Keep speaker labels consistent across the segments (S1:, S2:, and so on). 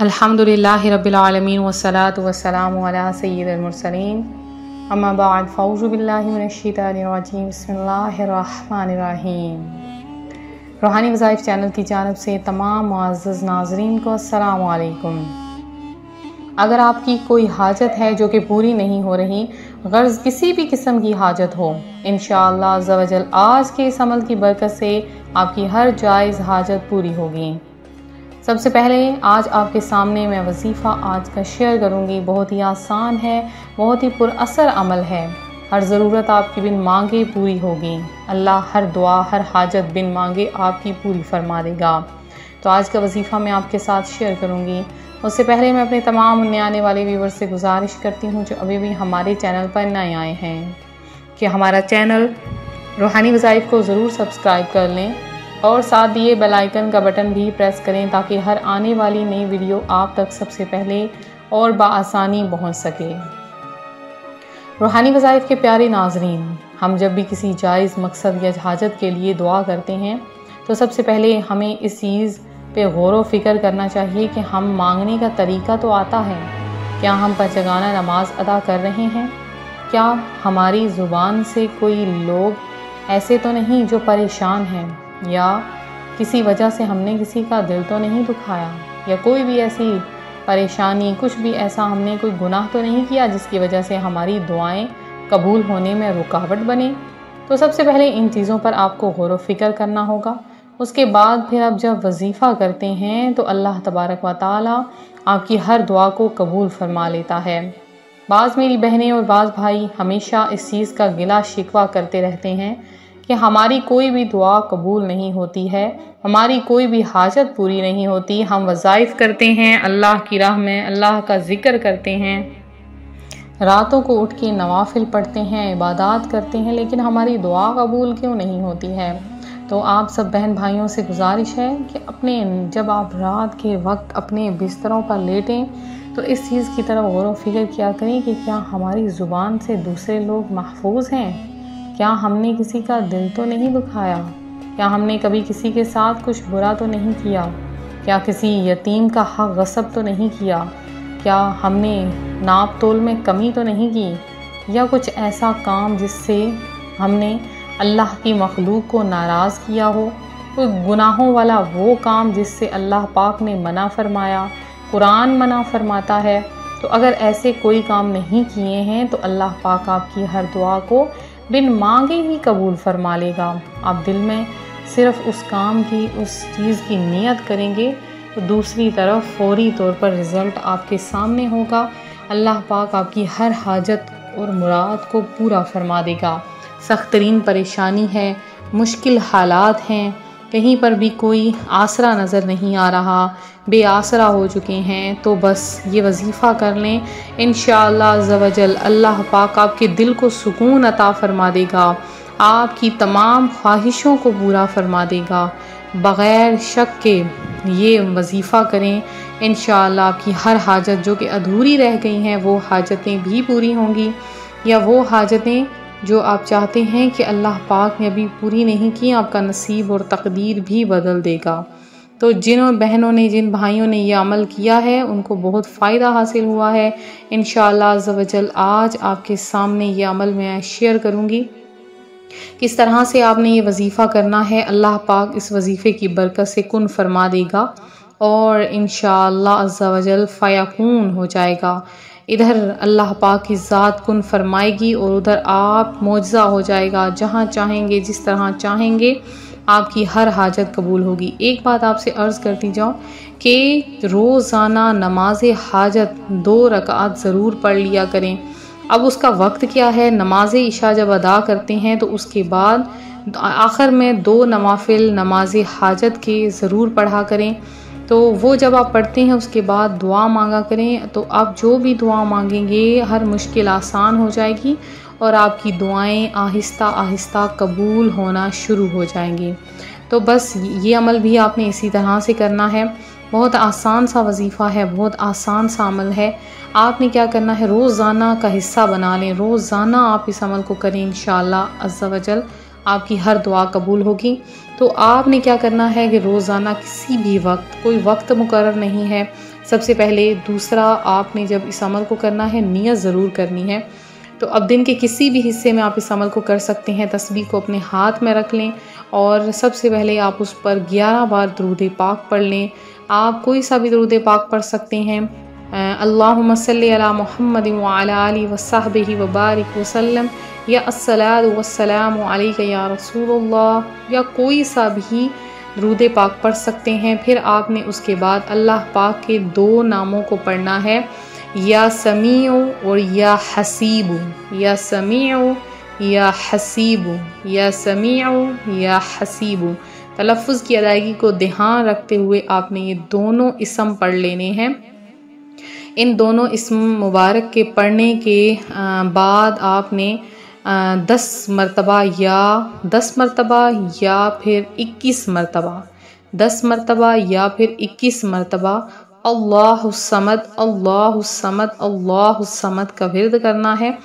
S1: अल्हम्दुलिल्लाहि रब्बिल आलमीन वस्सलातु वस्सलामु अला सय्यिदिल मुरसलीन अम्मा बाद फ़अऊज़ु बिल्लाहि मिनश शैतानिर रजीम बिस्मिल्लाहिर रहमानिर रहीम। रूहानी वज़ाइफ चैनल की जानिब से तमाम मुअज़्ज़ज़ नाज़रीन को अस्सलामु अलैकुम। अगर आपकी कोई हाजत है जो कि पूरी नहीं हो रही, गर्ज़ किसी भी किस्म की हाजत हो, इंशाअल्लाह अज़्ज़ा वजल आज के इस अमल की बरकत से आपकी हर जायज़ हाजत पूरी होगी। सबसे पहले आज आपके सामने मैं वजीफ़ा आज का शेयर करूंगी। बहुत ही आसान है, बहुत ही पुरअसर अमल है। हर ज़रूरत आपकी बिन मांगे पूरी होगी। अल्लाह हर दुआ हर हाजत बिन मांगे आपकी पूरी फरमा देगा। तो आज का वजीफ़ा मैं आपके साथ शेयर करूंगी। उससे पहले मैं अपने तमाम नए आने वाले व्यूवर्स से गुजारिश करती हूँ जो अभी भी हमारे चैनल पर नए आए हैं कि हमारा चैनल रूहानी वज़ाइफ को ज़रूर सब्सक्राइब कर लें और साथ दिए बेल आइकन का बटन भी प्रेस करें ताकि हर आने वाली नई वीडियो आप तक सबसे पहले और बआसानी पहुंच सके। रूहानी वज़ाइफ के प्यारे नाज़रीन, हम जब भी किसी जायज़ मकसद या हाजत के लिए दुआ करते हैं तो सबसे पहले हमें इस चीज़ पे गौर व फिक्र करना चाहिए कि हम मांगने का तरीका तो आता है। क्या हम पंचगाना नमाज अदा कर रहे हैं? क्या हमारी ज़ुबान से कोई लोग ऐसे तो नहीं जो परेशान हैं, या किसी वजह से हमने किसी का दिल तो नहीं दुखाया, या कोई भी ऐसी परेशानी, कुछ भी ऐसा हमने कोई गुनाह तो नहीं किया जिसकी वजह से हमारी दुआएं कबूल होने में रुकावट बने। तो सबसे पहले इन चीज़ों पर आपको गौर व फिक्र करना होगा। उसके बाद फिर आप जब वजीफ़ा करते हैं तो अल्लाह तबारक व तआला आपकी हर दुआ को कबूल फरमा लेता है। बाज़ मेरी बहनें और बाज़ भाई हमेशा इस चीज़ का गिला शिकवा करते रहते हैं कि हमारी कोई भी दुआ कबूल नहीं होती है, हमारी कोई भी हाजत पूरी नहीं होती। हम वज़ाइफ करते हैं, अल्लाह की राह में अल्लाह का ज़िक्र करते हैं, रातों को उठ के नवाफिल पढ़ते हैं, इबादत करते हैं, लेकिन हमारी दुआ कबूल क्यों नहीं होती है? तो आप सब बहन भाइयों से गुजारिश है कि जब आप रात के वक्त अपने बिस्तरों पर लेटें तो इस चीज़ की तरफ गौर व फिक्र किया करें कि क्या हमारी ज़ुबान से दूसरे लोग महफूज हैं? क्या हमने किसी का दिल तो नहीं दुखाया? क्या हमने कभी किसी के साथ कुछ बुरा तो नहीं किया? क्या किसी यतीम का हक गस्ब तो नहीं किया? क्या हमने नाप तोल में कमी तो नहीं की, या कुछ ऐसा काम जिससे हमने अल्लाह की मखलूक को नाराज़ किया हो? कोई गुनाहों वाला वो काम जिससे अल्लाह पाक ने मना फरमाया, कुरान मना फरमाता है। तो अगर ऐसे कोई काम नहीं किए हैं तो अल्लाह पाक आपकी हर दुआ को बिन मांगे ही कबूल फरमा लेगा। आप दिल में सिर्फ उस काम की, उस चीज़ की नियत करेंगे तो दूसरी तरफ फौरी तौर पर रिज़ल्ट आपके सामने होगा। अल्लाह पाक आपकी हर हाजत और मुराद को पूरा फरमा देगा। सख्त तरीन परेशानी है, मुश्किल हालात हैं, कहीं पर भी कोई आसरा नज़र नहीं आ रहा, बेआसरा हो चुके हैं, तो बस ये वजीफ़ा कर लें। इंशाअल्लाह अज़्ज़ा वजल अल्लाह पाक आपके दिल को सुकून अता फरमा देगा, आपकी तमाम ख्वाहिशों को पूरा फरमा देगा। बग़ैर शक के ये वजीफ़ा करें, इंशाअल्लाह आपकी हर हाजत जो कि अधूरी रह गई हैं वो हाजतें भी पूरी होंगी, या वो हाजतें जो आप चाहते हैं कि अल्लाह पाक ने अभी पूरी नहीं की, आपका नसीब और तकदीर भी बदल देगा। तो जिन बहनों ने, जिन भाइयों ने ये अमल किया है उनको बहुत फ़ायदा हासिल हुआ है। इंशाअल्लाह अज़्ज़ा वजल आज आपके सामने ये अमल मैं शेयर करूँगी, किस तरह से आपने ये वजीफ़ा करना है। अल्लाह पाक इस वजीफ़े की बरकत से कुन फरमा देगा और इंशाअल्लाह अज़्ज़ा वजल फ़यकून हो जाएगा। इधर अल्लाह पाक की ज़ात कुन फरमाएगी और उधर आप मौजज़ा हो जाएगा। जहाँ चाहेंगे, जिस तरह चाहेंगे, आपकी हर हाजत कबूल होगी। एक बात आपसे अर्ज़ करती जाऊँ कि रोज़ाना नमाज हाजत 2 रकात ज़रूर पढ़ लिया करें। अब उसका वक्त क्या है? नमाज इशा जब अदा करते हैं तो उसके बाद आखिर में 2 नवाफिल नमाज हाजत के ज़रूर पढ़ा करें। तो वो जब आप पढ़ते हैं उसके बाद दुआ मांगा करें, तो आप जो भी दुआ मांगेंगे हर मुश्किल आसान हो जाएगी और आपकी दुआएं आहिस्ता आहिस्ता कबूल होना शुरू हो जाएंगी। तो बस ये अमल भी आपने इसी तरह से करना है। बहुत आसान सा वजीफ़ा है, बहुत आसान सा अमल है। आपने क्या करना है, रोज़ाना का हिस्सा बना लें, रोज़ाना आप इस अमल को करें। इंशाअल्लाह अज़्ज़ा वजल आपकी हर दुआ कबूल होगी। तो आपने क्या करना है कि रोज़ाना किसी भी वक्त, कोई वक्त मुकर्रर नहीं है, सबसे पहले। दूसरा, आपने जब इस अमल को करना है नियत ज़रूर करनी है। तो अब दिन के किसी भी हिस्से में आप इस अमल को कर सकते हैं। तस्बीह को अपने हाथ में रख लें और सबसे पहले आप उस पर 11 बार दुरूद पाक पढ़ लें। आप कोई सा भी दुरूद पाक पढ़ सकते हैं। अल्लाहुम्मा सल्ली अला मुहम्मद व अला आलिहि व सहबिहि व बारिक वसल्लम, या अस्सलातु वस्सलामु अलैका या रसूलुल्लाह, या कोई सा भी दुरूद पाक पढ़ सकते हैं। फिर आपने उसके बाद अल्लाह पाक के 2 नामों को पढ़ना है, या समीउ और या हसीबु, या समीउ या हसीबु, या समीउ या हसीबु। तलफ़्फ़ुज़ की अदायगी को ध्यान रखते हुए आपने ये दोनों इस्म पढ़ लेने हैं। इन दोनों इस्म मुबारक के पढ़ने के बाद आपने 10 मरतबा या 10 मरतबा या फिर 21 मरतबा, 10 मरतबा या फिर 21 मरतबा अल्लाहुस्समद अल्लाहुस्समद अल्लाहुस्समद का विर्द करना है।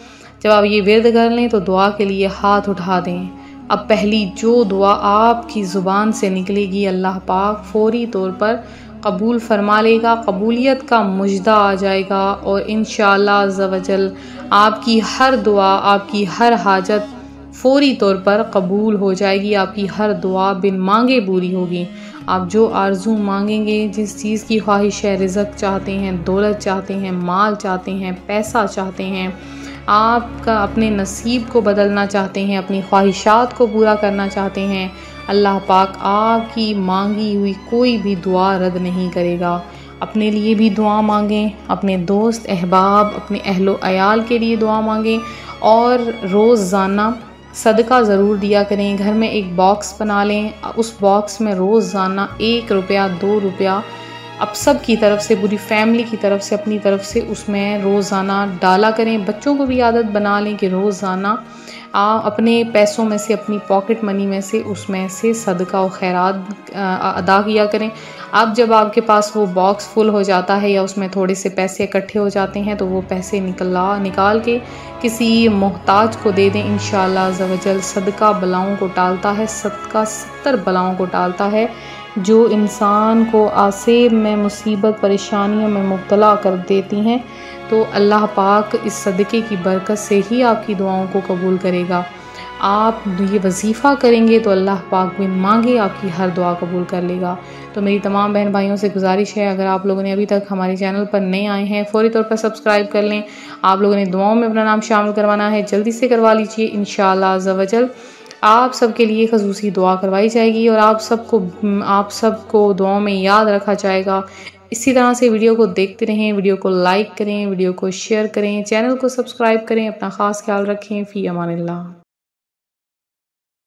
S1: जब आप ये विर्द कर लें तो दुआ के लिए हाथ उठा दें। अब पहली जो दुआ आपकी ज़ुबान से निकलेगी अल्लाह पाक फ़ौरी तौर पर कबूल फरमा लेगा, कबूलियत का मुजदा आ जाएगा और इंशाअल्लाह अज़्ज़ा वजल आपकी हर दुआ, आपकी हर हाजत फ़ौरी तौर पर कबूल हो जाएगी। आपकी हर दुआ बिन मांगे पूरी होगी। आप जो आरज़ू मांगेंगे, जिस चीज़ की ख्वाहिश है, रिज़्क़ चाहते हैं, दौलत चाहते हैं, माल चाहते हैं, पैसा चाहते हैं, आपका अपने नसीब को बदलना चाहते हैं, अपनी ख्वाहिशात को पूरा करना चाहते हैं, अल्लाह पाक आपकी मांगी हुई कोई भी दुआ रद्द नहीं करेगा। अपने लिए भी दुआ मांगें, अपने दोस्त अहबाब, अपने अहलो अयाल के लिए दुआ मांगें और रोज़ाना सदका ज़रूर दिया करें। घर में एक बॉक्स बना लें, उस बॉक्स में रोज़ाना 1 रुपया 2 रुपया अब सब की तरफ से, पूरी फैमिली की तरफ से, अपनी तरफ से उसमें रोज़ाना डाला करें। बच्चों को भी आदत बना लें कि रोज़ाना अपने पैसों में से, अपनी पॉकेट मनी में से, उसमें से सदका और खैरात अदा किया करें। अब जब आपके पास वो बॉक्स फुल हो जाता है या उसमें थोड़े से पैसे इकट्ठे हो जाते हैं तो वो पैसे निकाल के किसी मोहताज को दे दें। इंशाअल्लाह अज़्ज़ा वजल सदका बलाओं को टालता है, सदका 70 बलाओं को टालता है। जो इंसान को आसेब में, मुसीबत, परेशानियों में मुब्तला कर देती हैं, तो अल्लाह पाक इस सदक़े की बरकत से ही आपकी दुआओं को कबूल करेगा। आप ये वजीफ़ा करेंगे तो अल्लाह पाक बिन मांगे आपकी हर दुआ कबूल कर लेगा। तो मेरी तमाम बहन भाइयों से गुजारिश है, अगर आप लोगों ने अभी तक हमारे चैनल पर नए आए हैं फ़ौरी तौर पर सब्सक्राइब कर लें। आप लोगों ने दुआओं में अपना नाम शामिल करवाना है, जल्दी से करवा लीजिए। इंशाअल्लाह अज़्ज़ा वजल आप सबके लिए ख़ुसूसी दुआ करवाई जाएगी और आप सबको दुआओं में याद रखा जाएगा। इसी तरह से वीडियो को देखते रहें, वीडियो को लाइक करें, वीडियो को शेयर करें, चैनल को सब्सक्राइब करें। अपना ख़ास ख्याल रखें। फ़ी अमानिल्लाह।